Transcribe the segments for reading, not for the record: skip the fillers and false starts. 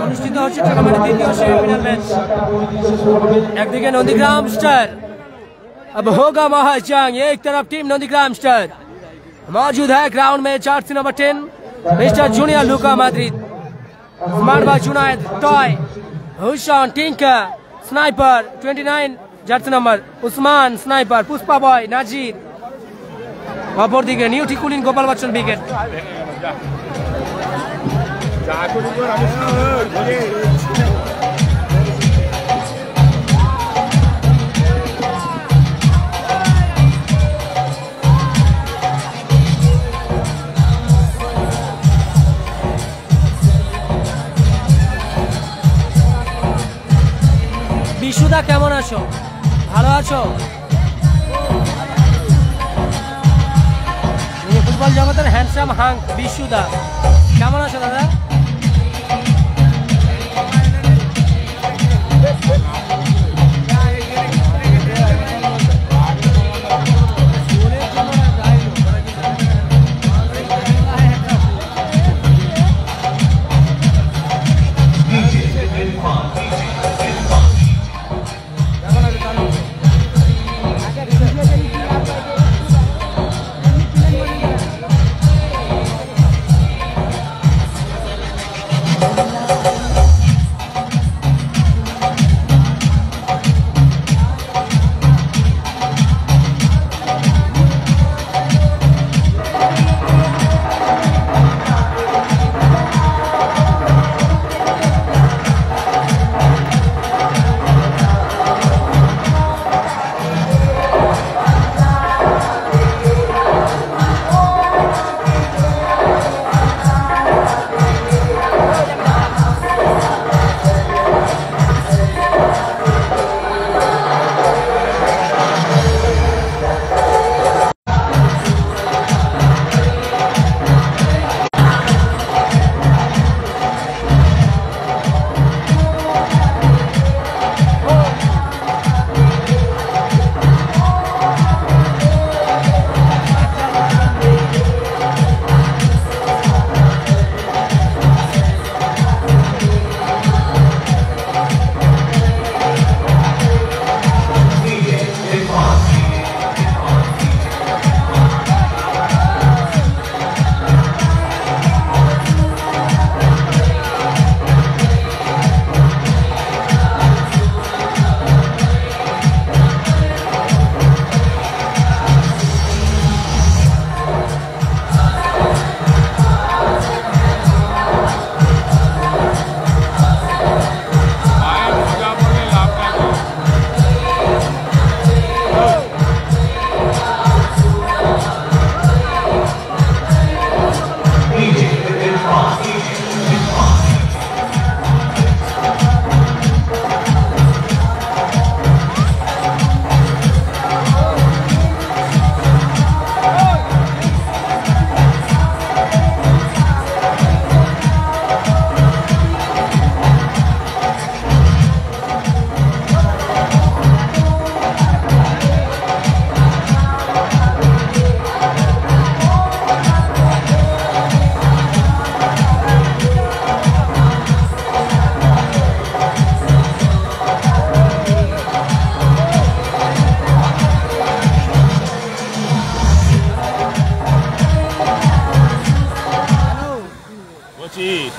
অনুষ্ঠিত হচ্ছে টুর্নামেন্টের দ্বিতীয় সেমিফাইনাল ম্যাচ। একদিকে नंदीग्राम स्टार, अब होगा महाजंग। एक तरफ टीम नंदीग्राम स्टार मौजूद है ग्राउंड में, jersey number 10 mister junior Luka Madrid, स्मार्टबा जुनायद टॉय, हुसैन टिंका sniper 29 jersey number, Usman sniper, Pushpa boy Nazir. অপরদিকে নিউ টিকুলিন গোপাল বচ্চন উইকেট। বিশুদা কেমন আছো? ভালো আছো? ফুটবল জগতের হ্যান্ডসাম হাং বিশুদা, কেমন আছো দাদা?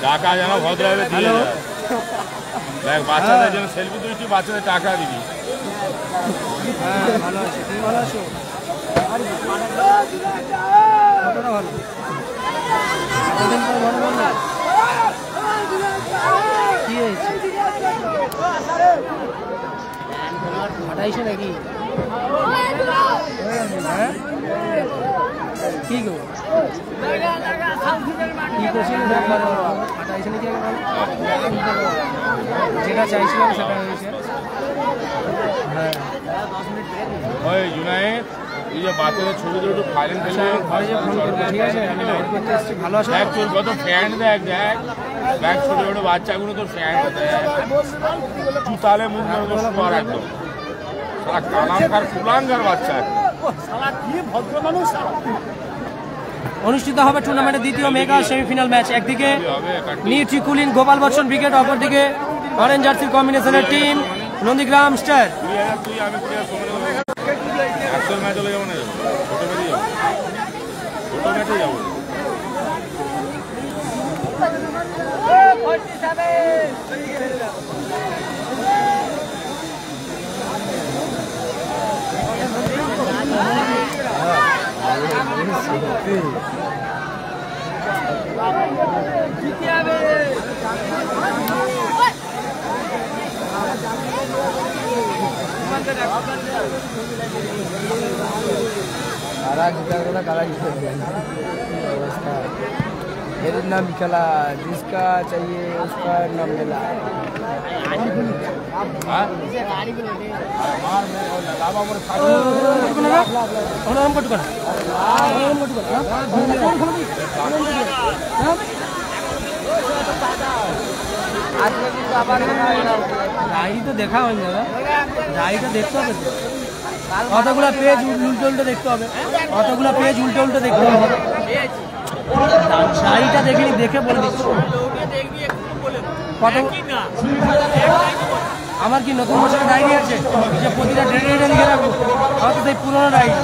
টাকা যেন ভদ্রভাবে দিয়ে যায়। দেখ বাচ্চাদের জন্য সেলফি তুলছি, বাচ্চাদের টাকা দিবি। হ্যাঁ ভালো আছি, তুমি ভালো আছো? কি হয়েছে? হাঁটাইছে নাকি? হ্যাঁ কি গো কি করছিল? হাঁটাইছে নাকি? যেটা চাইছিলাম সেটা হয়েছে। হ্যাঁ ওই জুনায়েদ এই যে বাচ্চাদের ছবি একটু ফাইলেন ফেলে ঠিক আছে আমি লাইভ করতে আসছি ভালো আছে দেখ তোর কত ফ্যান দেখ দেখ ছোট ছোট বাচ্চাগুলো তোর ফ্যান দেখ জুতালে মুখ পর একদম সারা কালাঙ্কার কুলাঙ্গার বাচ্চা অনুষ্ঠিত হবে টুর্নামেন্টের দ্বিতীয় মেগা সেমিফাইনাল ম্যাচ। একদিকে নিউট্রিকুলিন গোপাল বচ্চন ব্রিগেড, অপরদিকে অরেঞ্জ জার্সি কম্বিনেশনের টিম নন্দীগ্রাম স্টার। ম্যাচ হলে যাবো না ছোট ম্যাচে যাবো ছোট ম্যাচে যাবো काला जीता बोला काला जीता व्यवस्था मेरे नाम निकला जिसका चाहिए उसका नाम मिला ডায়েরি তো দেখা হয়নি দাদা, ডায়েরিটা দেখতে হবে তো, কতগুলো পেজ উল্টে উল্টে দেখতে হবে, কতগুলো পেজ উল্টে উল্টে দেখতে হবে। ডায়েরিটা দেখিনি, দেখে বলে দিচ্ছি কত। আমার কি নতুন বছরের ডায়েরি আছে যে প্রতিটা ডেটে লিখে রাখবো? হয়তো সেই পুরোনো ডায়েরি।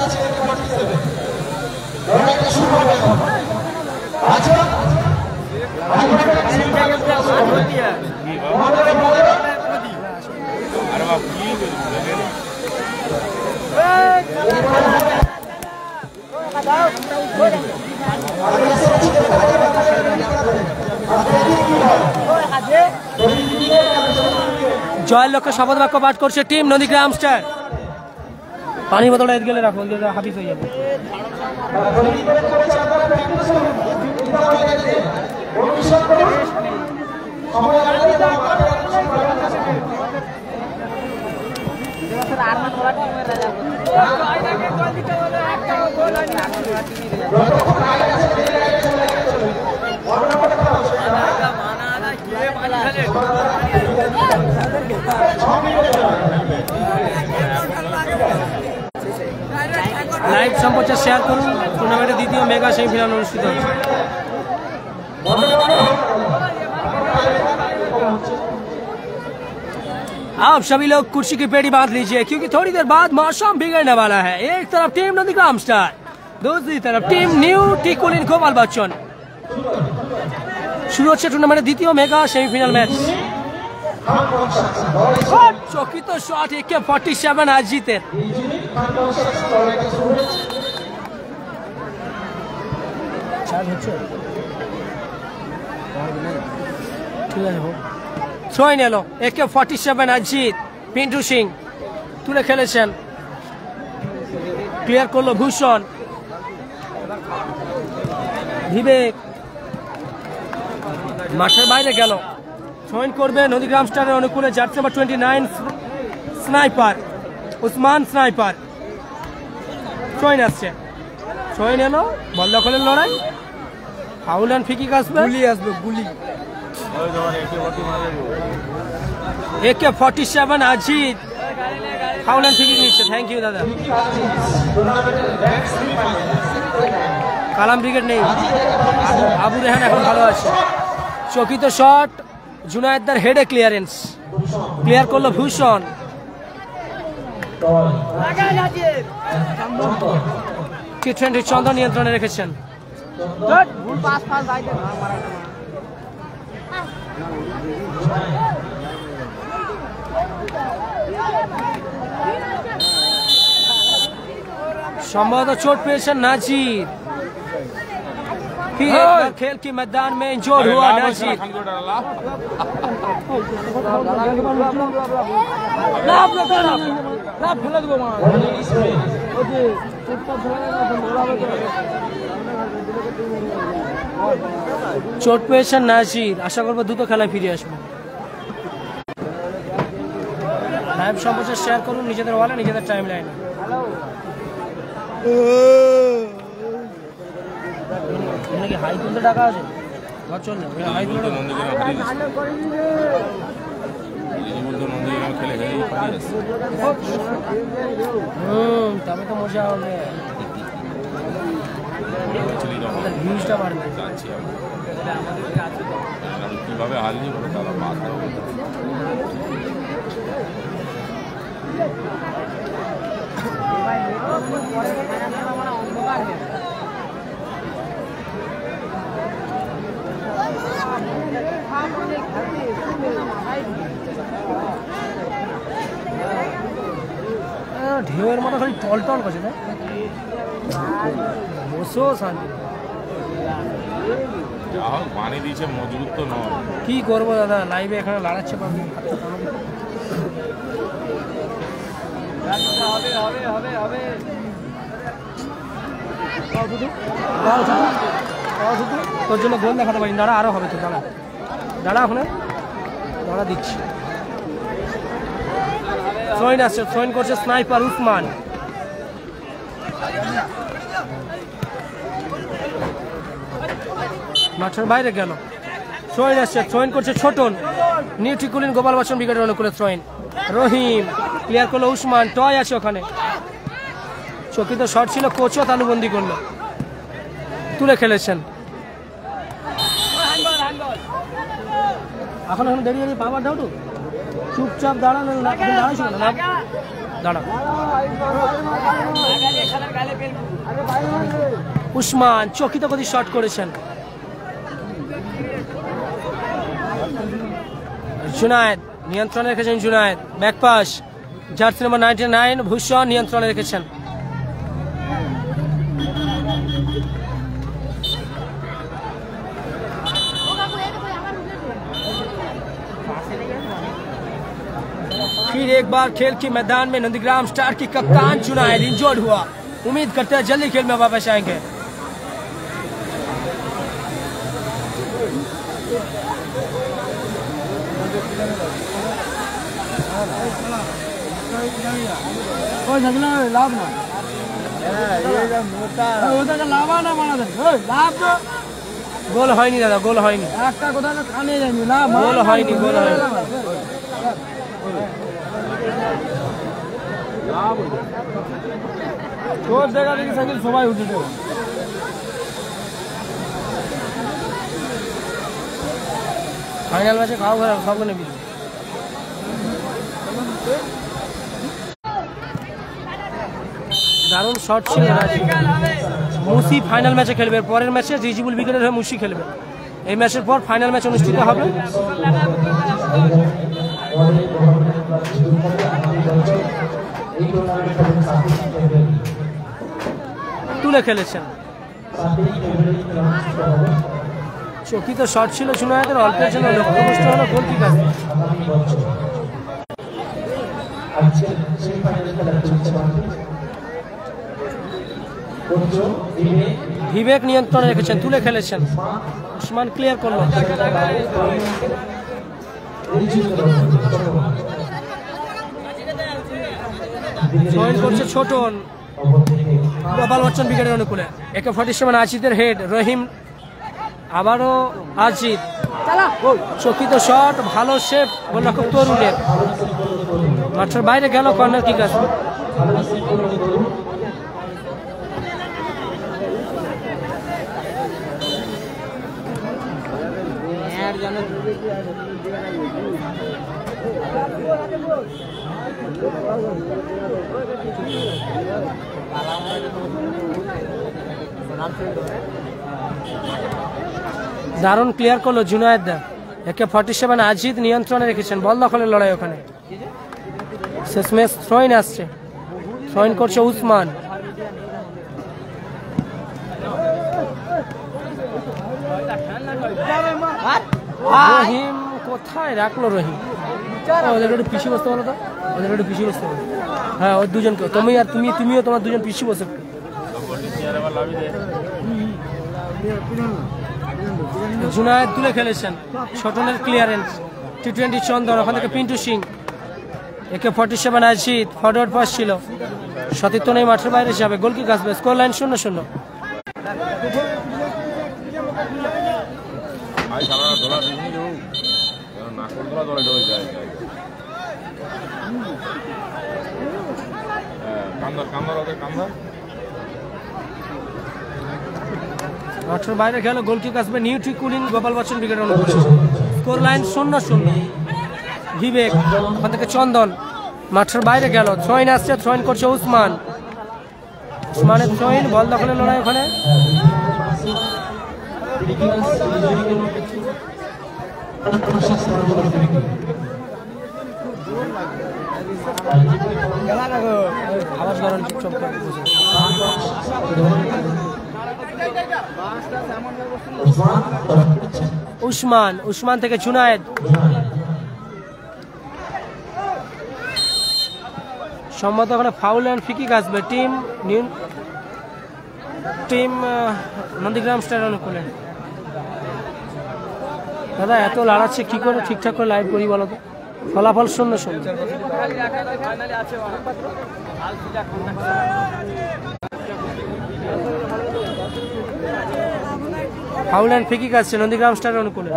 अरे बाप की জয়ের লক্ষ্যে শপথ বাক্য পাঠ করছে টিম নন্দীগ্রাম স্টার। পানি বোতলটা এদিকে গেলে রাখুন, হাফিজ হয়ে যাবে। লাইভ সম্প্রচার শেয়ার করুন। টুর্নামেন্টের দ্বিতীয় মেগা সেমিফাইনাল অনুষ্ঠিত হচ্ছে। आप सभी लोग कुर्सी की पेड़ी बांध लीजिए क्योंकि थोड़ी देर बाद मौसम बिगड़ने वाला है। एक तरफ टीम नंदीग्राम स्टार, दूसरी तरफ टीम न्यू टिकुलिन गोपाल बच्चन। शुरू होच्छे टूर्नामेंटेर द्वितीय मेगा सेमिफाइनाल मैच। चकित शट AK-47 अजितेर। ঠিক আছে হোক। থ্রোইন এলো AK-47 অজিত, পিন্টু সিং তুলে খেলেছেন, ক্লিয়ার করলো ভূষণ, বিবেক মাঠের বাইরে গেল। থ্রোইন করবে নন্দীগ্রাম স্টারের অনুকূলে jersey number 29 sniper Usman sniper. Throw in আসছে, থ্রোইন এলো, বল দখলের লড়াই, ফাউল অ্যান্ড ফ্রি কিক আসবে, গুলি আসবে, গুলি। AK-47 Ajit foul and free kick নিচ্ছে। থ্যাংক ইউ দাদা। কালাম ব্রিগেড নেই, আবু রেহান এখন ভালো আছে। চকিত শট, জুনায়েদদার হেডে ক্লিয়ারেন্স, ক্লিয়ার করলো ভূষণ। T20 চন্দ্র নিয়ন্ত্রণে রেখেছেন। সম্ভবত চোট পেয়েছেন নাজির। फिर एक बार खेल के मैदान में इंजोर हुआ नाजिर। চোট পেয়েছেন নাজির, আশা করবো দ্রুত খেলায় ফিরে আসবে। লাইভ সম্প্রচার শেয়ার করুন নিজেদের ওয়ালে, নিজেদের টাইম লাইনে। কি হাই তুলতে টাকা আছে? ঘর চললে হাই তুলতে তবে তো মজা হবে, ভিউজটা বাড়বে। কিভাবে হারলি বলে তারা মাথা ঢেউয়ের মতো খালি টল টল করছে না, বসো শান্তি। যা হোক পানি দিয়েছে, মজবুত তো নয়। কি করবো দাদা, লাইভে এখানে লড়াচ্ছে পাবি। তোর জন্য গোল দেখাতে পারি, দাঁড়া আরো হবে তো, দাঁড়া দাঁড়া ওখানে দাঁড়া দিচ্ছি। সৈন আসছে, সৈন করছে স্নাইপার উসমান। মাঠের বাইরে গেল, সৈন আসছে, সৈন করছে ছোটন। নিউট্রিকুলিন গোপাল বচ্চন উইকেটের অনুকূলে সৈন। রহিম ক্লিয়ার করলো উসমান, টয় আছে ওখানে। চকিত শট ছিল, কোচও তালুবন্দি করলো, তুলে খেলেছেন। এখন এখন দেরি দেরি পাবার দাও তো, চুপচাপ দাঁড়ানো, দাঁড়াইছিল না, দাঁড়া। উসমান চকিত গতি শট করেছেন। জুনায়েদ নিয়ন্ত্রণে রেখেছেন, জুনায়েদ ব্যাকপাস, জার্সি নম্বর 99 ভূষণ নিয়ন্ত্রণে রেখেছেন। फिर एक बार खेल के मैदान में नंदीग्राम स्टार की कप्तान जुनायद इंजर्ड हुआ, उम्मीद करते हैं जल्दी खेल में वापस आएंगे। लाभ ना গোল হয়নি দাদা, গোল হয়নি, গোল হয়নি, গোল হয়নি। তোর দেখা দেখি সাইকেল সবাই উঠে দেবো। ফাইনাল ম্যাচে খাও খাবো নেবি। দারুণ শট ছিল। মুসি ফাইনাল ম্যাচে খেলবে, পরের ম্যাচে রিজিবুল উইকেটের হয়ে মুসি খেলবে। এই ম্যাচের পর ফাইনাল ম্যাচ অনুষ্ঠিত হবে। তুলে খেলেছেন, চকিত শট ছিল জুনায়েদের, অল্পের জন্য লক্ষ্যভ্রষ্ট হলো গোলকিপার। বিবেক নিয়ন্ত্রণে রেখেছেন, তুলে খেলেছেন। উসমান ক্লিয়ার করলো, জয়েন করছে ছোটন। গোপাল বচ্চন উইকেটের অনুকূলে, AK-47 আজিদের হেড, রহিম আবারও আজিদ, চকিত শট, ভালো শেপ গোলরক্ষক তরুণের, মাঠের বাইরে গেল, কর্নার কিক আছে। দারুণ ক্লিয়ার করলো জুনায়েদ। AK-47 আজিদ নিয়ন্ত্রণে রেখেছেন, বল দখলের লড়াই ওখানে। শেষমেশ থ্রোইন আসছে, থ্রোইন করছে উসমান। রহিম কোথায় রাখলো, রহিম ওদের একটু পিছিয়ে বসতে বলো তো, ওদের একটু পিছিয়ে বসতে বলো। হ্যাঁ ওই দুজনকে, তুমি আর তুমিও তোমার দুজন পিছিয়ে বসে। জুনায়েদ তুলে খেলেছেন, ছোটনের ক্লিয়ারেন্স, T20 চন্দন, ওখান থেকে Pintu Singh, AK-47 Ashit forward pass ছিল, সতীর্থ নেই মাঠের বাইরে হিসাবে। গোলকিক আসবে, স্কোর লাইন 0-0। মাঠের বাইরে গেল, গোলকিক আসবে নিউট্রি কুলিং গোপাল বচ্চন ব্রিগেডের অনুকূলে। Score line 0-0। বিবেক ওখান থেকে চন্দন মাঠের বাইরে গেল, থ্রোইন আসছে, থ্রোইন করছে উসমান। উসমানের থ্রোইন, বল দখলের লড়াই ওখানে। আওয়াজ করেন চুপচাপ। উসমান থেকে জুনায়েদ, সম্মত ওখানে ফাউল অ্যান্ড ফ্রি কিক আসবে টিম নন্দীগ্রাম স্টার অনুকূলে। দাদা এত লড়াচ্ছে কি করে ঠিকঠাক করে লাইভ করি বলো তো? ফলাফল 0-0। ফাউল অ্যান্ড ফ্রি কিক আসছে নন্দীগ্রাম স্টার অনুকূলে।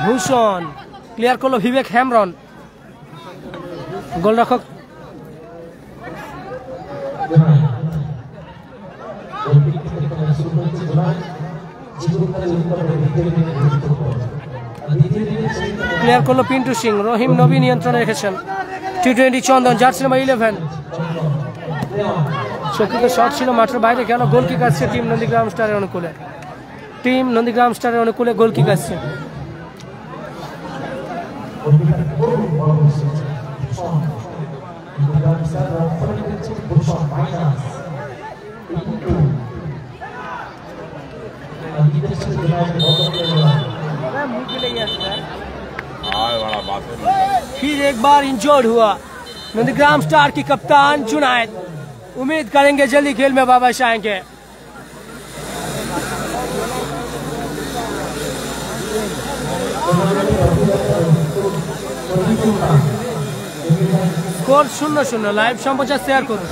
ভূষণ ক্লিয়ার করলো বিবেক হেমব্রম, গোলরক্ষক ক্লিয়ার করলো পিন্টু সিং। রহিম নবী নিয়ন্ত্রণে রেখেছেন। টি20 চন্দন, জার্সি নাম্বার 11। চকিতে শট ছিল, মাঠের বাইরে গেল। গোল কিক আসছে টিম নন্দীগ্রাম স্টারের অনুকূলে। গোল কিক আসছে। फिर एक बार इंजर्ड हुआ नंदीग्राम स्टार की कप्तान जुनायद। उम्मीद करेंगे जल्दी खेल में वापस आएंगे। स्कोर 0-0। लाइव সম্প্রচার শেয়ার করুন।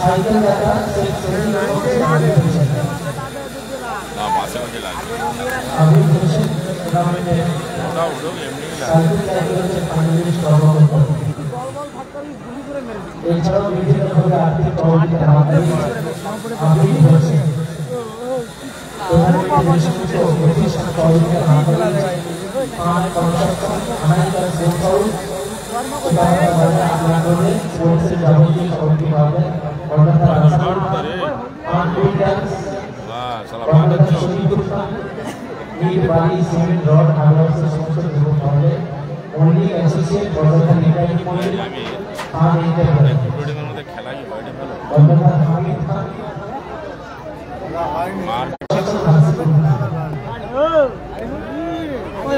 এছাড়াও বিভিন্নভাবে আর্থিক সহযোগিতা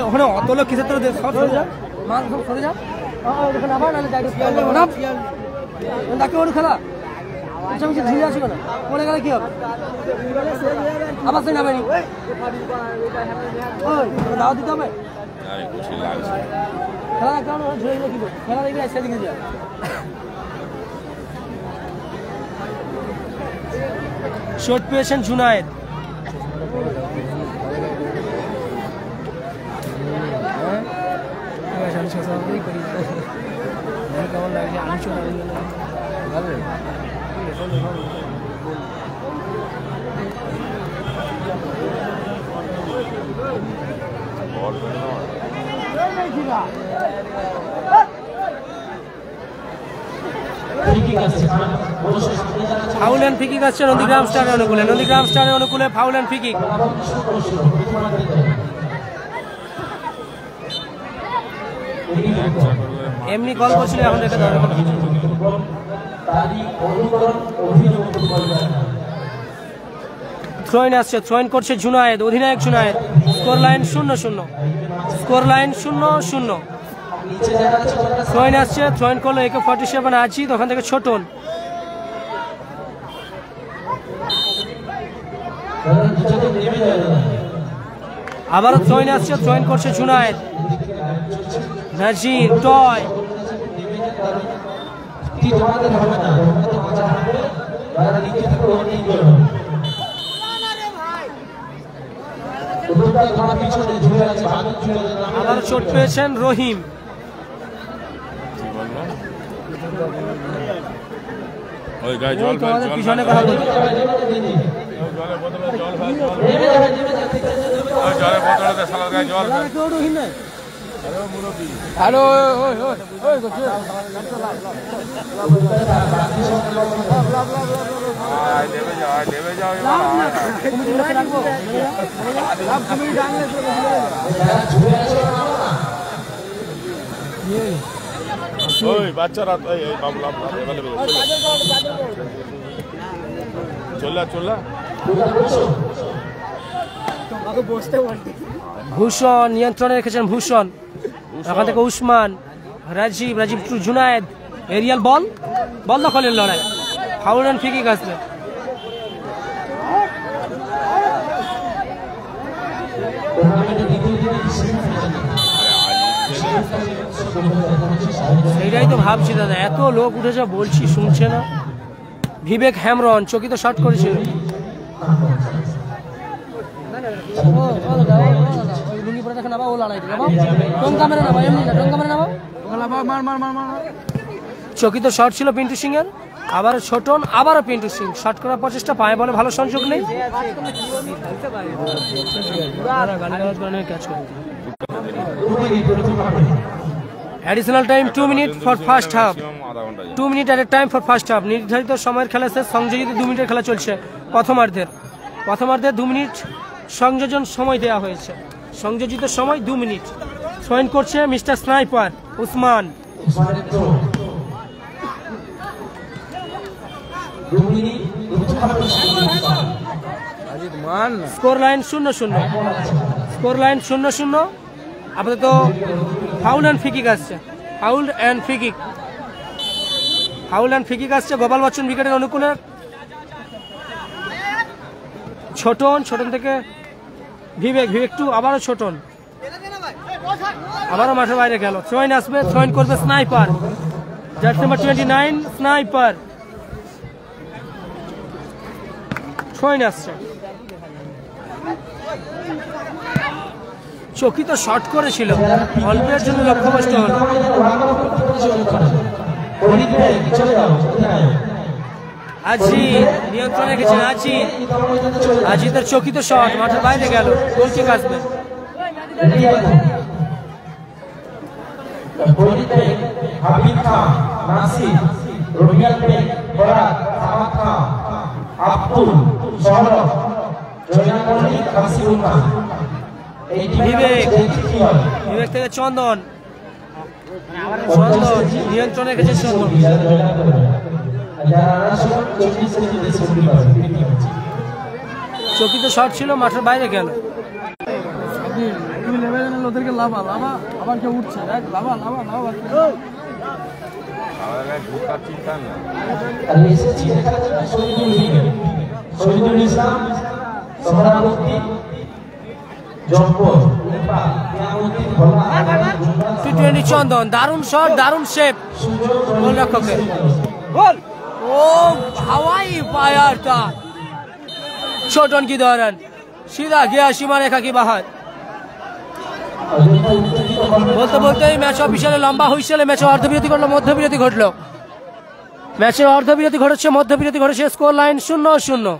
ওখানে অত লোক কিসের তোর সরে যা, মাল সব সরে যা। ওখানে আবার নাহলে ডাকে ওর খেলা মিশে ঝিরে আসবে না, পরে গেলে কি হবে? আবার সেই নামে দাওয়া দিতে হবে। খেলা দেখতে হবে, ঝরে গেলে কি করবে? খেলা দেখবে সেদিকে যাবে। শট পেয়েছেন জুনায়েদ। কেমন লাগছে? আমি ফাউল অ্যান্ড ফ্রি কিক আসছে নন্দীগ্রাম স্টারের অনুকূলে। নন্দীগ্রাম স্টারের অনুকূলে ফাউল অ্যান্ড ফ্রি কিক। এমনি কল করছিল, এখন দেখে ধরে থ্রোইন আসছে, থ্রোইন করছে জুনায়েদ, অধিনায়ক Junaid. Score line 0-0, score line 0-0। Throw-in আসছে, থ্রোইন করলো AK-47 আজিদ, ওখান থেকে ছোটন। আবারও থ্রোইন আসছে, থ্রোইন করছে জুনায়েদ, নাজির, টয়। আবার চোট পেয়েছেন রহিম। পিছনে কথা বলছি। হ্যালো, বাচ্চারা চল্লা ভূষণ নিয়ন্ত্রণে রেখেছেন, ভূষণ। ওখান থেকে Usman, Rajib, Rajib to Junaid, aerial ball, ball দখলের লড়াই, ফাউল অ্যান্ড ফ্রি কিক আসবে। সেইটাই তো ভাবছি দাদা, এত লোক উঠেছে বলছি শুনছে না। বিবেক হ্যামরন চকিত শট করেছিল। চকিত শট ছিল পিন্টু সিং এর, আবার ছোটন, আবারও পিন্টু সিং শট করার প্রচেষ্টা, পায়ে বলে ভালো সংযোগ নেই। Additional time 2 minute for first half, 2 minute at A time for first half. নির্ধারিত সময়ের খেলা শেষ, সংযোজিত 2 মিনিটের খেলা চলছে। প্রথমার্ধে 2 মিনিট সংযোজন সময় দেওয়া হয়েছে, সংযোজিত সময় 2 মিনিট। থ্রোইন করছে mister sniper Usman. Score line 0-0, score line 0-0। আপাতত ফাউল অ্যান্ড ফ্রি কিক আসছে, foul and free kick, foul and free kick আসছে গোপাল বচ্চন উইকেটের অনুকূলে। ছোটন, ছোটন থেকে বিবেক, বিবেক টু, আবারও ছোটন, আবারও মাঠের বাইরে গেল। থ্রোইন আসবে, থ্রোইন করবে sniper, jersey number 29 sniper. Throw in আসছে, চকিত শট করেছিল, অল্পের জন্য লক্ষ্যভ্রষ্ট হল। আজিদ নিয়ন্ত্রণে রেখেছেন, আজিদের চকিত শট মাঠের বাইরে গেল, গোল কিক আসবে। বিবেক, বিবেক থেকে চন্দন, চন্দন নিয়ন্ত্রণে রেখেছে চন্দন। চকিত শট ছিল, মাঠের বাইরে গেল। ওদেরকে লাভা লাভা, আবার কেউ উঠছে, lava lava lava. Shahidul Islam, সোহরাবর্তী, T20 চন্দন, দারুণ শট, দারুণ শেপ গোলরক্ষকের। গোল, ও হাওয়াই ফায়ারটা, छोटन की दौरान सीधा गया सीमा रेखा की बाहर। बोलते बोलते ही मैच অফিশিয়াল লম্বা হইছিল, ম্যাচে অর্ধবিরতি ঘটলো, মধ্যবিরতি ঘটলো, ম্যাচে অর্ধবিরতি ঘটেছে, মধ্যবিরতি ঘটেছে, স্কোর লাইন 0-0।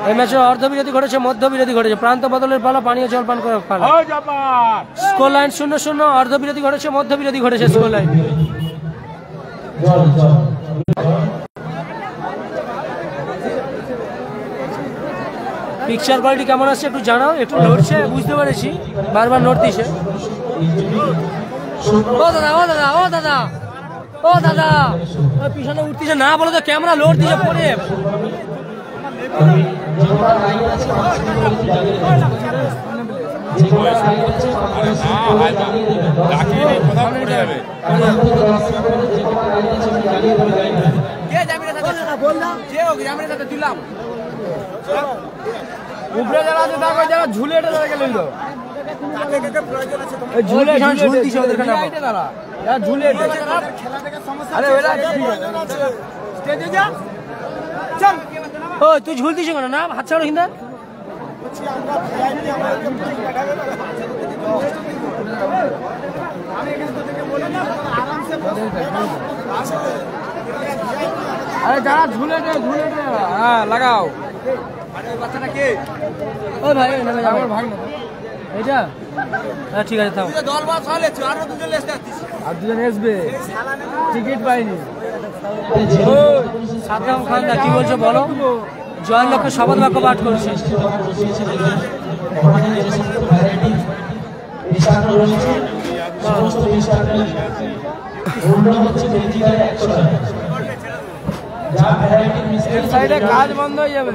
এই ম্যাচে অর্ধবিরতি ঘটেছে, মধ্যবিরতি ঘটেছে, প্রান্ত বদলের পালা, পানীয় জলপান করে পালা। স্কোর লাইন 0-0, অর্ধবিরতি ঘটেছে, মধ্যবিরতি ঘটেছে, স্কোর লাইন। পিকচার কোয়ালিটি কেমন আছে একটু জানাও। একটু নড়ছে বুঝতে পেরেছি, বারবার নড়তিছে। ও দাদা ও দাদা ও দাদা ও দাদা পিছনে উঠতিছে না বলো তো, ক্যামেরা লোড দিছে পরে। উপরে যারা আছে তাকে যারা ঝুলে এটা গেল ঝুলে ঝুল দিছে ওদের কাছে তারা যারা ঝুলে আরে ওরা স্টেজে যা চল। ও তুই ঝুল দিছ কেন? না হাত ছাড়ো হিন্দা। আরে যারা ঝুলে হ্যাঁ লাগাও। ও ভাই আমার ভাগ না এটা। হ্যাঁ ঠিক আছে, থাও। আর দুজন আসবে, টিকিট পাইনি। সাদ্দাম খান দা কি বলছো বলো? জয়ের লক্ষ্যে শপথ বাক্য পাঠ করছে। সাইডে কাজ বন্ধ হয়ে যাবে।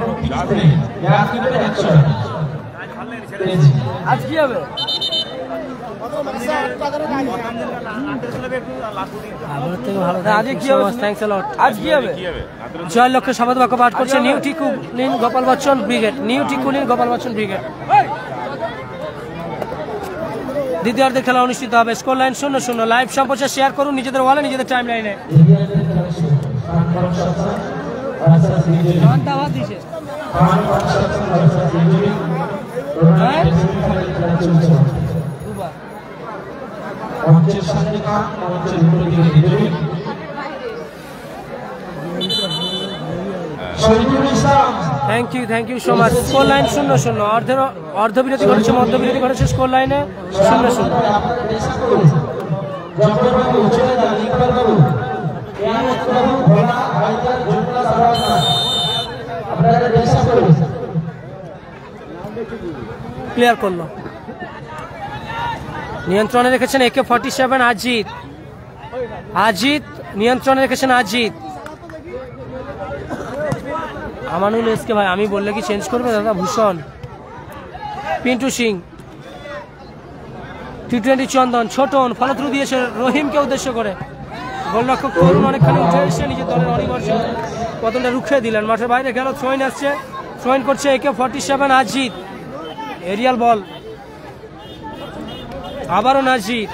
আজ কি হবে? আজকে কি হবে? আজ কি হবে? জয়ের লক্ষ্যে শপথ বাক্য পাঠ করছে নিউ টিকুলিন গোপাল বচ্চন ব্রিগেড। নিউ টিকুলিন গোপাল বচ্চন ব্রিগেড। দ্বিতীয়ার্ধের খেলা অনুষ্ঠিত হবে। Score line 0-0। লাইভ সম্প্রচার শেয়ার করুন নিজেদের ওয়ালে, নিজেদের টাইম লাইনে। Thank you so much. Score line 0-0। অর্ধবিরতি ঘটেছে, মধ্যবিরতি ঘটেছে। স্কোর লাইনে 0-0। ক্লিয়ার করলো। নিয়ন্ত্রণে রেখেছেন AK-47 আজিত নিয়ন্ত্রণে রেখেছেন আজিত। আমানুল এসকে ভাই আমি বললে কি চেঞ্জ করবে দাদা? ভূষণ পিন্টু সিং T20 চন্দন ছোটন ফলত্রু দিয়েছে রহিমকে উদ্দেশ্য করে। গোলরক্ষক তরুণ অনেকখানি উঠে এসে নিজের দলের অনিবার্য পতনটা রুখে দিলেন। মাঠের বাইরে গেল, থ্রোইন আসছে, থ্রোইন করছে AK-47 আজিত। এরিয়াল বল, আবারও নাজিদ,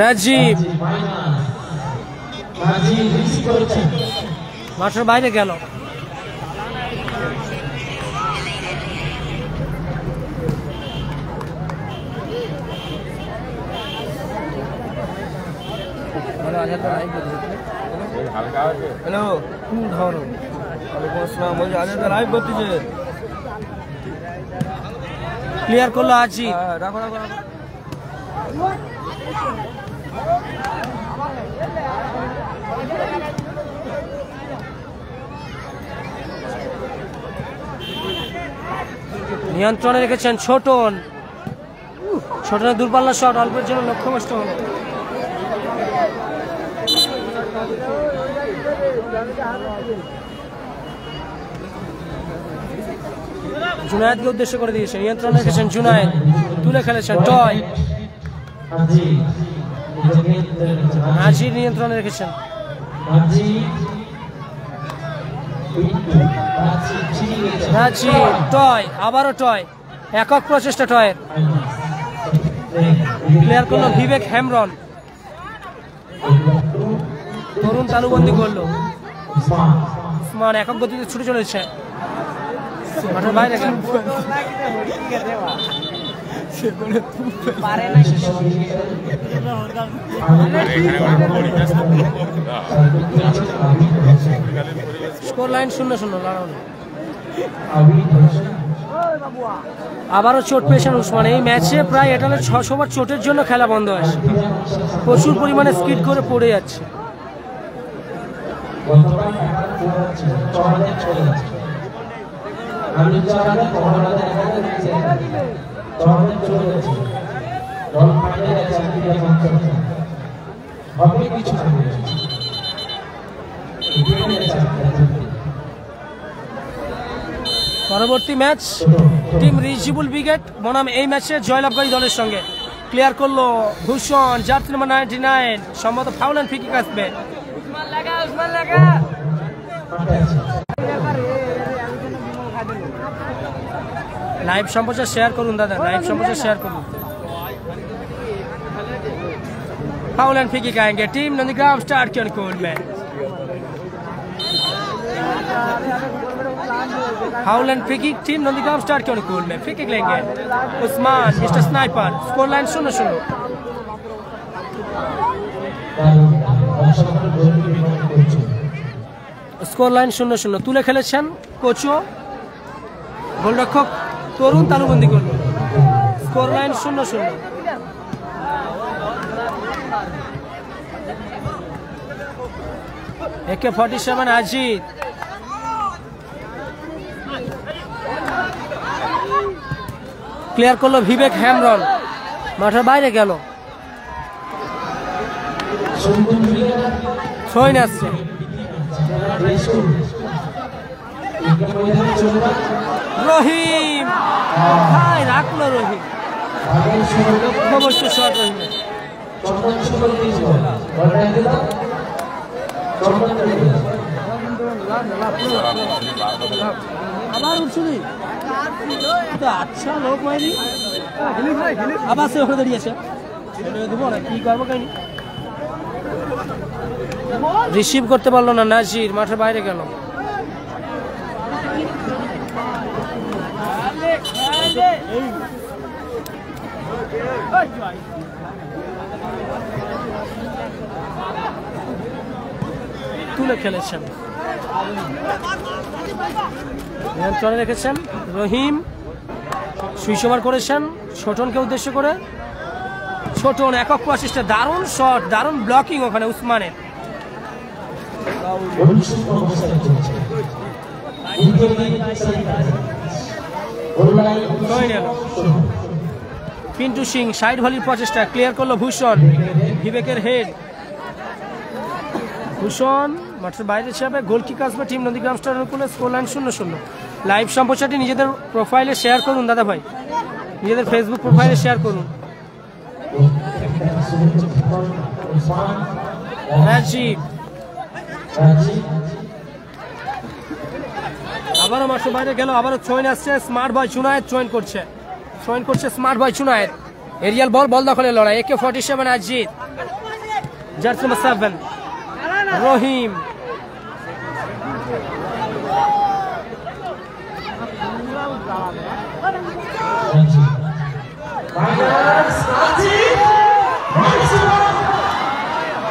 রাজীব মাঠের বাইরে গেল। হ্যালো ধরো ওয়ালাইকুম আসসালাম। বলছি আজ লাইভ করতেছে। ক্লিয়ার করলো আজিত। রাখো রাখো নিয়ন্ত্রণে রেখেছেন ছোটন। ছোটনের দূরপাল্লা শট অল্পের জন্য লক্ষ্যভ্রষ্ট হল। জুনায়েদকে উদ্দেশ্য করে দিয়েছে। নিয়ন্ত্রণে রেখেছেন জুনায়েদ, তুলে খেলেছেন টয়। নাজির নিয়ন্ত্রণে রেখেছেন। নাজির টয়, আবারও টয়, একক প্রচেষ্টা টয়ের। প্লেয়ার করলো বিবেক হেমব্রম। তরুণ তালুবন্দি করলো। উসমান একক গতিতে ছুটে চলেছে মাঠের বাইরে। Score line 0-0 লড়ানো। আবারও চোট পেয়েছেন উসমান। এই ম্যাচে প্রায় এটা 600 বার চোটের জন্য খেলা বন্ধ আছে। প্রচুর পরিমাণে স্কিড করে পড়ে যাচ্ছে। গতকাল টাকার জোর ছিল 6000 চলে যাচ্ছে আমি চাইলে 6000 নিচে 6000 চলে যাচ্ছে দল ফাটে যাচ্ছে দিয়ে মাত্র হবে কিছু হবে পরবর্তী ম্যাচ টিম রিজিবুল ব্রিগেড বনাম এই ম্যাচে জয়লাভকারী দলের সঙ্গে ক্লিয়ার করলো ভূষণ জার্সি নাম্বার 99 সম্ভবত ফাউল এন্ড ফ্রি কিক আসবে লাইভ সম্প্রচার শেয়ার করুন দাদা লাইভ সম্প্রচার শেয়ার করুন फाउल एंड फ्री किक आएंगे टीम नंदीग्राम स्टार के अनुकूल में foul and free kick team Nandigram star के अनुकूल में फ्री किक लेंगे Usman mister sniper score line 0-0 score line 0-0 তুলে খেলেছেন কোচও গোলরক্ষক তরুণ তালুবন্দি করল score line 0-0 AK-47 Ajit clear করলো বিবেক হেমরন মাঠের বাইরে গেল ছয় আসছে রহিম ভাই রাখলো রহিম লক্ষ্যবস্তু শট রহিমের আবার উঠছুনি আচ্ছা লোক হয়নি আবার সে ওখানে দাঁড়িয়েছে দেবো না কি করবো কেন রিসিভ করতে পারলো না নাজির মাঠের বাইরে গেল তুলে খেলেছেন নিয়ন্ত্রণে রেখেছেন রহিম সুইচ ওভার করেছেন ছোটনকে উদ্দেশ্য করে ছোটন একক অ্যাসিস্টে দারুণ শট দারুণ ব্লকিং ওখানে উসমানের পিন্টু সিং সাইড ভলির প্রচেষ্টা ক্লিয়ার করলো ভূষণ বিবেকের হেড ভূষণ মাঠের বাইরে হিসাবে গোল কিক আসবে টিম নন্দীগ্রাম স্টার অনুকূলে স্কোর লাইন 0-0 লাইভ সম্প্রচারটি নিজেদের প্রোফাইলে শেয়ার করুন দাদা ভাই নিজেদের ফেসবুক প্রোফাইলে শেয়ার করুন রাজীব আবারও মাঠের বাইরে গেল আবারও চয়েন আসছে স্মার্ট বয় চুনায়েত চয়েন করছে স্মার্ট বয় চুনায়েত এরিয়াল বল দখলের লড়াই AK-47 আজিত জার্সি নাম্বার 7 রহিম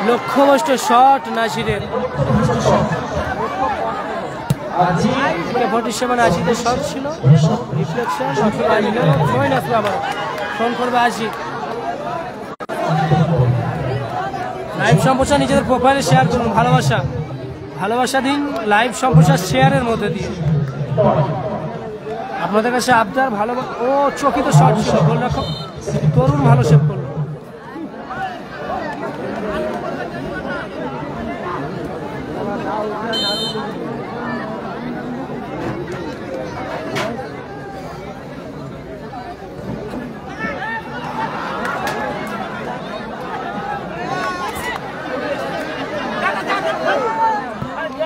লক্ষ্যভ্রষ্ট শট নাজিরের AK-47 আজিতের শট ছিল রিফ্লেকশন জয়েন আসবে আবার ফোন করবে আজিত লাইভ সম্প্রচার নিজেদের প্রোফাইলে শেয়ার করুন ভালোবাসা দিন লাইভ সম্প্রচার শেয়ারের মধ্যে দিয়ে আপনাদের কাছে আবদার ভালো ও চকিত শট ছিল গোলরক্ষক তরুণ ভালো সেভ করল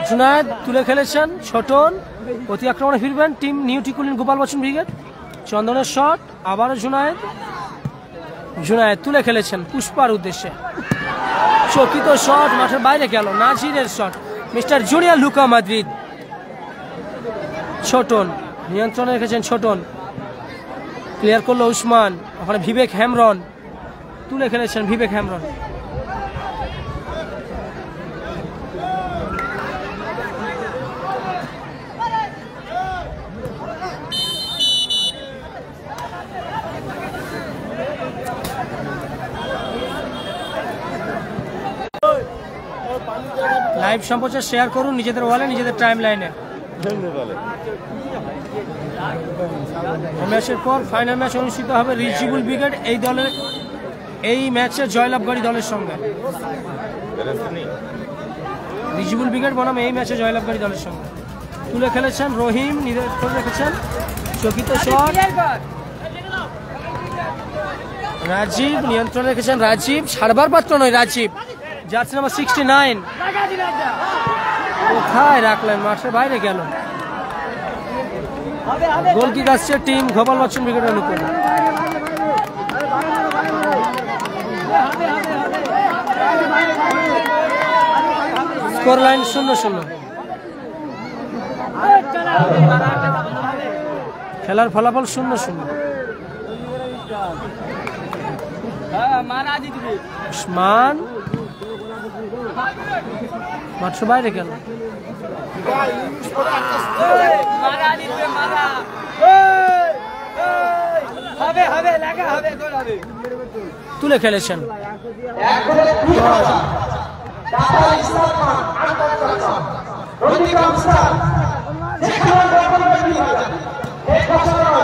জুনায়েদ তুলে খেলেছেন ছোটন অতি আক্রমণে ফিরবেন টিম নিউ টিকুলিন গোপাল বচ্চন ব্রিগেড চন্দনের শট আবারও জুনায়েদ তুলে খেলেছেন পুষ্পার উদ্দেশ্যে চকিত শট মাঠের বাইরে গেল নাজিরের shot mister junior Luka Madrid Chhotan নিয়ন্ত্রণে রেখেছেন ছোটন ক্লিয়ার করলো উসমান ওখানে বিবেক হেমরন তুলে খেলেছেন বিবেক হেমরন লাইভ সম্প্রচার শেয়ার করুন নিজেদের ওয়ালে, নিজেদের টাইম লাইনে। ম্যাচের পর ফাইনাল ম্যাচ অনুষ্ঠিত হবে রিজিবুল ব্রিগেড এই ম্যাচে জয়লাভকারী দলের সঙ্গে। রিজিবুল ব্রিগেড বনাম এই ম্যাচে জয়লাভকারী দলের সঙ্গে। তুলে খেলেছেন রহিম, নিয়ন্ত্রণ রেখেছেন চকিত শট। রাজীব নিয়ন্ত্রণ রেখেছেন, রাজীব ছাড়বার পাত্র নয়। রাজীব জার্সি নাম্বার 69 কোথায় রাখলেন, মাঠের বাইরে গেল। গোল কিক আসছে টিম গোপাল বচ্চন ব্রিগেডের উপর। Score line 0-0। খেলার ফলাফল 0-0। উসমান মাঠের বাইরে গেল। তুলে খেলেছেন।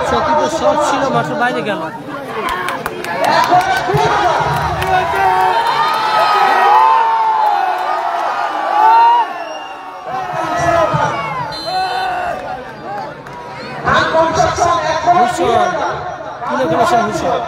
চকিত শট ছিল, মাঠের বাইরে গেল। হুসেন তুলে খেলেছেন, হুসেন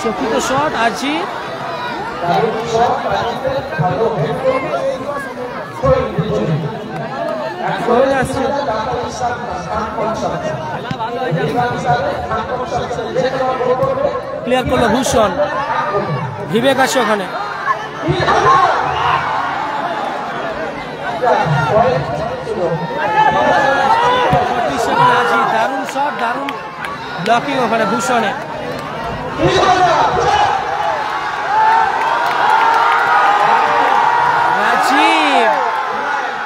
চকিত শট আজি ক্লিয়ার করলো ভূষণ। বিবেক আছে ওখানে। দারুণ শট, দারুণ ব্লকিং ওখানে ভূষণে।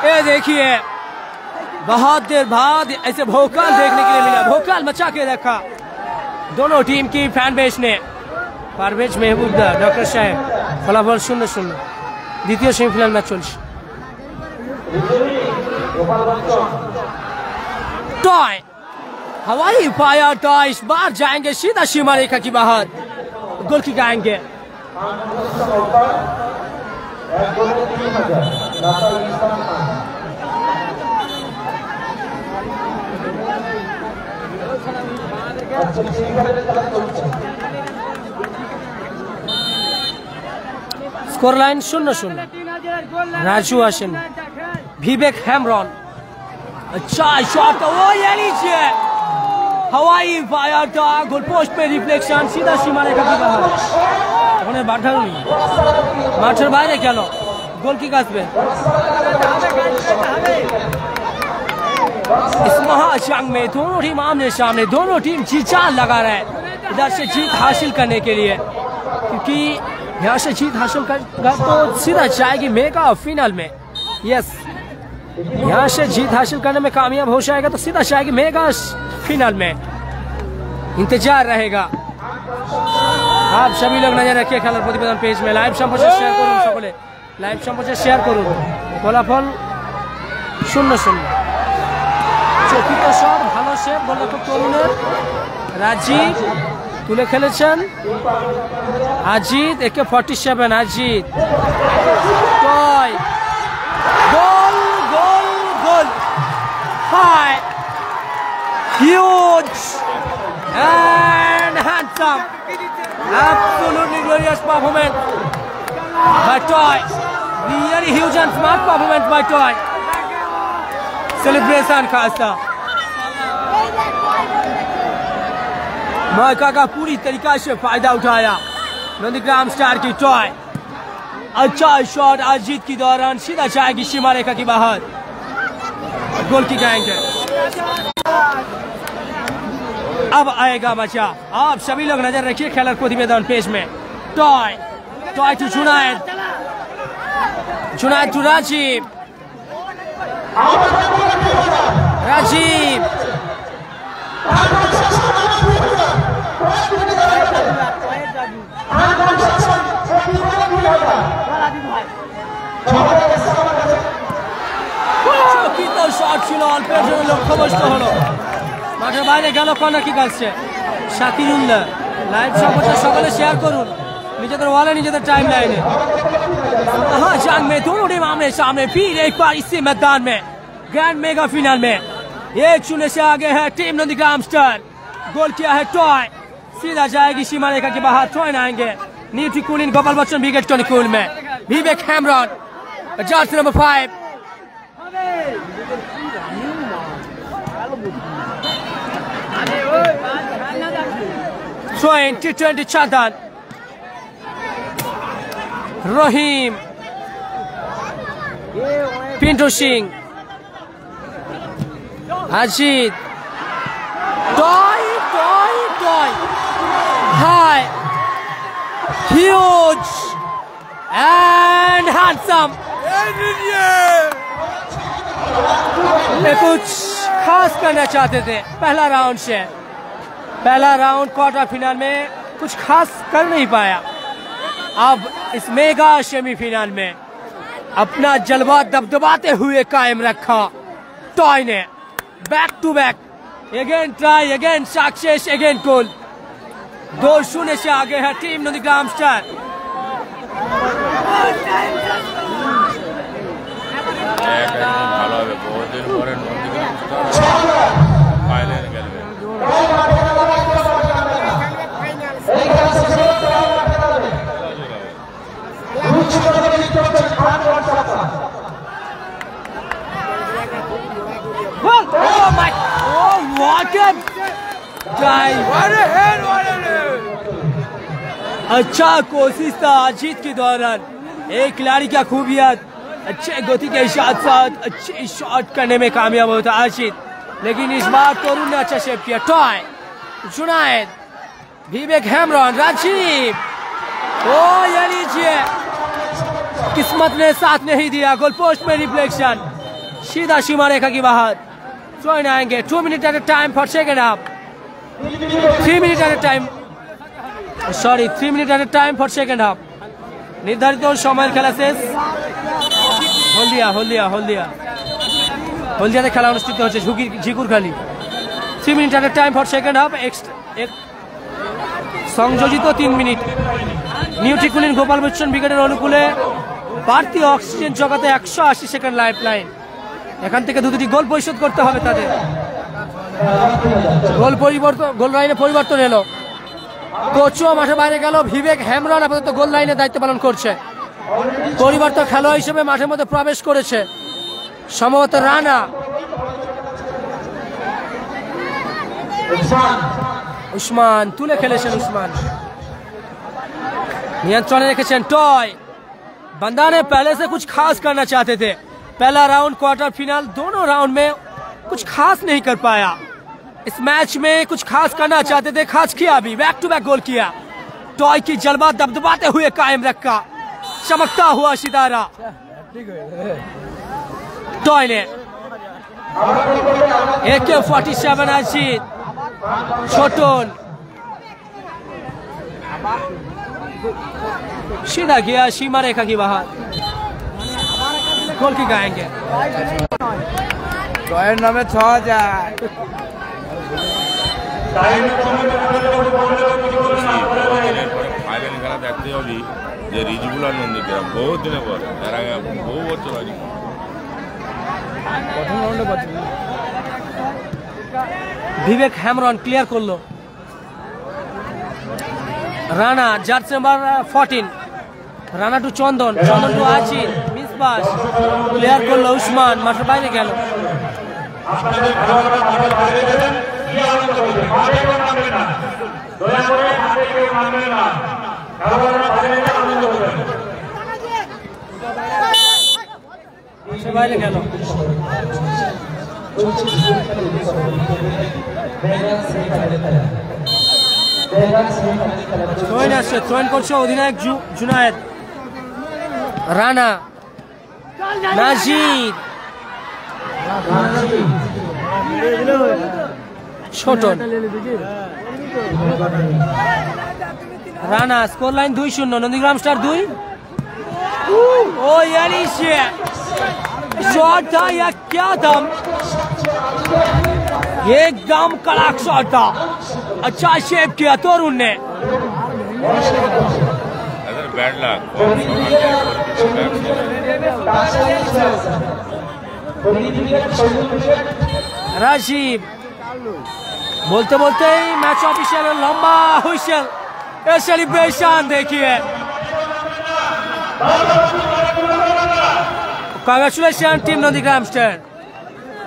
ये देखिए बहुत देर बाद ऐसे भोकाल देखने के लिए मिला, भोकाल मचा के रखा दोनों टीम की फैन बेस ने। पारवेज मेहबूबदार डॉक्टर साहेब फलाफल 0-0। द्वितीय सेमीफाइनल मैच चलছে। टॉय हवाई फायर, टॉय इस बार जाएंगे सीधा सीमा रेखा की बाहर, गोल किक आएंगे। Score line 0-0। राजू आशन, विवेक हेमरन, अच्छा शॉट, वो ये लीजिए हवाई फायर था, गोल पोस्ट पे रिफ्लेक्शन, सीधा सीमा रेखा की बाहर। ওখানে বাঠারুনি মাঠের বাইরে গেল, গোল কিক আসবে। इस महाजंग में दोनों टीम आमने सामने, दोनों टीम जी जान लगा रहे हैं इधर से जीत हासिल करने के लिए, क्योंकि यहाँ से जीत हासिल करेगा तो सीधा जाएगी मेगा फाइनल में। यस, यहाँ से जीत हासिल करने में कामयाब हो जाएगा तो सीधा जाएगी मेगा फाइनल में। इंतजार रहेगा। आप सभी लोग नजर रखिए खेलार प्रतिवेदन पेज में। लाइव सम्प्रोचार शेयर করুন সকলে, লাইভ সম্প্রচার শেয়ার করুন। ফলাফল 0-0। চকিত শট, ভালো সেভ গোলরক্ষক তরুণের। রাজীব তুলে খেলেছেন, Ajid AK-47 Ajid. Toy goal, goal, goal. High huge and handsome, absolutely glorious performance by Toy, really huge and smart performance by Toy। Celebration खासा मौका का पूरी तरीका से फायदा उठाया नंदीग्राम स्टार की टॉय। अच्छा शॉट अजीत की दौरान सीधा जाएगी सीमा रेखा की बाहर, गोल की जाएंगे। अब आएगा मजा। आप सभी लोग नजर रखिए खेलर को मैदान पेश में। Toy toy to Junaid, Junaid to Rajeev, Rajeev shot ছিল অল্পের জন্য লক্ষ্যভ্রষ্ট হলো। মাঠের বাইরে গেল কর্নার কিক আসছে। শাকিরুল্লাহ লাইভ সম্প্রচার সকলে শেয়ার করুন নিজেদের ওয়ালে নিজেদের টাইম लाइने। हाँ जंग में दोनों टीम आमने सामने फिर एक बार इसी मैदान में ग्रैंड मेगा फाइनल में 1-0 से आगे है टीम नंदीग्राम स्टार। गोल किया है टॉय, सीधा जाएगी सीमा रेखा के बाहर। टॉय आएंगे न्यूट्री कूलिन गोपाल बच्चन विकेट के अनुकूल में। Vivek Hembrom jersey number 5 20 Chandan Rahim Pintu Singh Ajit toy toy toy high huge and handsome. कुछ खास करना चाहते थे पहला राउंड से। पहला राउंड क्वार्टर फाइनल में कुछ खास कर नहीं पाया। अब इस मेगा सेमीफाइनल में अपना जलवा दबदबाते हुए कायम रखा टॉय ने। Back to back again try again success again goal. 2-0 से आगे है team Nandigram star. Oh my! Oh what a dive! अच्छा कोशिश था अजीत के दौरान। एक खिलाड़ी की खूबियत अच्छे गति के साथ साथ अच्छे शॉट करने में कामयाब होता अजीत, लेकिन इस बार तरुण ने अच्छा शेप किया। टॉय जुनायद विवेक हेमरॉन राजीव। ओ ये लीजिए किस्मत ने साथ नहीं दिया। गोल पोस्ट में रिफ्लेक्शन सीधा सीमा रेखा की बाहर। टॉय आएंगे 2 minute at a time for second half. 3 minute at a time 3 minute at a time for second half. निर्धारित समय खेला शेष। হলদিয়াতে খেলা অনুষ্ঠিত হচ্ছে ঝিকুরখালী। 3 minute at time for second half. সংযোজিত 3 minute. Nutri cooling Gopal Bachchan উইকেটের অনুকূলে বাড়তি অক্সিজেন জগাতে 180 সেকেন্ড লাইফ লাইন। এখান থেকে দুটি গোল পরিশোধ করতে হবে তাদের। গোল লাইনে পরিবর্তন এলো। কোচও মাঠে বাইরে গেল। বিবেক হেমরন আপাতত গোল লাইনে দায়িত্ব পালন করছে। পরিবর্তন খেলোয়াড় হিসেবে মাঠের মধ্যে প্রবেশ করেছে সম্ভবত রানা। उस्मान तुले खेलेছেন उस्मान नियंत्रण रेखेছেন टॉय। बंदा ने पहले से कुछ खास करना चाहते थे। पहला राउंड क्वार्टर फाइनल दोनों राउंड में कुछ खास नहीं कर पाया। इस मैच में कुछ खास करना चाहते थे, खास किया भी। बैक टू बैक गोल किया। टॉय की जलवा दबदबाते हुए कायम रखा चमकता हुआ सितारा टॉय ने। AK-47 अजीत छोटन सीधा गया सीमा रेखा की बाहर। गोल की गाएंगे टॉयर नामे 6000 ফাইনাল খেলা দেখতে হবে যে রিজগুলার নন্দীগ্রাম বহু দিনের পর এর আগে বহু বছর আগে প্রথম রাউন্ডে বাঁচল। विवेक हेमरॉन क्लियर कर लो। Rana jersey number 14 Rana to Chandan Chandan to Achit मिसबास क्लियर कर लो। उस्मान माठের বাইরে গেল। বাইরে গেল। থ্রোইন আসছে, থ্রোইন করছে অধিনায়ক Junaid. Rana, Najid, Chhotan, Rana. Score line 2-0, Nandigram star 2। ओ यार ये शॉट था या क्या था? एकदम कड़क शॉट था, अच्छा शेप किया तरुण ने। Bad luck. राशिद बोलते बोलते ही मैच ऑफिशियल लंबा हुइसल। ये सेलिब्रेशन देखिए, कांग्रेचुलेशन टीम नंदीग्राम स्टार।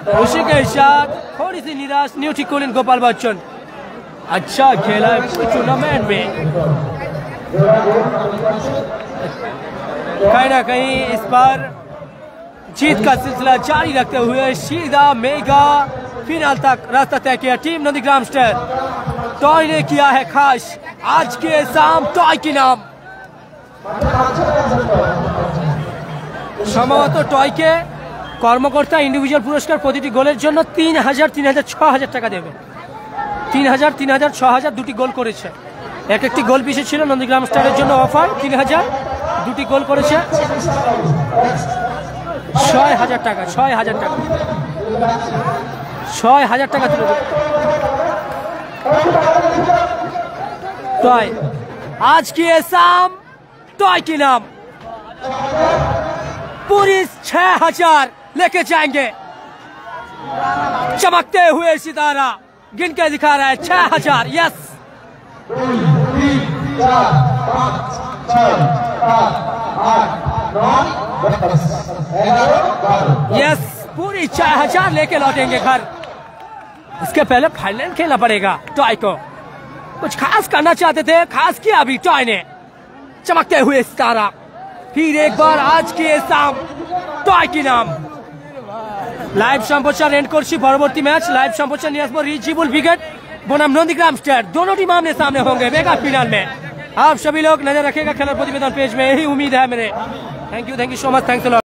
खुशी के साथ थोड़ी सी निराश न्यूटी कोलिन गोपाल बच्चन। अच्छा खेला है टूर्नामेंट में, कहीं ना कहीं इस बार जीत का सिलसिला जारी रखते हुए सीधा मेगा फिनाल तक रास्ता तय किया टीम नंदीग्राम स्टार। टॉय ने किया है खास आज के शाम टॉय की नाम। সম্ভবত টয়কে কর্মকর্তা ইন্ডিভিজুয়াল পুরস্কার প্রতিটি গোলের জন্য 3000, 3000, 6000 টাকা দেবে। 3000, 3000, 6000 দুটি গোল করেছে। এক একটি গোল পিছে ছিল নন্দীগ্রাম স্টারের জন্য অফার 3000, দুটি গোল করেছে 6000 টাকা, 6000 টাকা, 6000 টাকা তুলে দেবে टॉय। आज की ये शाम टॉय की नाम पूरी 6000 लेके जाएंगे। चमकते हुए सितारा गिन के दिखा रहा है 6000। यस, यस, पूरी 6000 लेके लौटेंगे घर। इसके पहले फाइनल खेलना पड़ेगा टॉय को। कुछ खास करना चाहते थे, खास किया अभी टॉय ने। चमकते हुए सितारा फिर एक बार आज के शाम टॉय की नाम। लाइव संप्रोचार एंड करছি পরবর্তী मैच लाइव संप्रोचार নিয়ে আসবো রিজিবুল विकेट बनाम नंदीग्राम स्टार। दोनों टीम आमने सामने होंगे मेगा फाइनल में। आप सभी लोग नजर रखिएगा खेल प्रतिवेदन पेज में, यही उम्मीद है मेरे। Thank you so much, thanks a lot.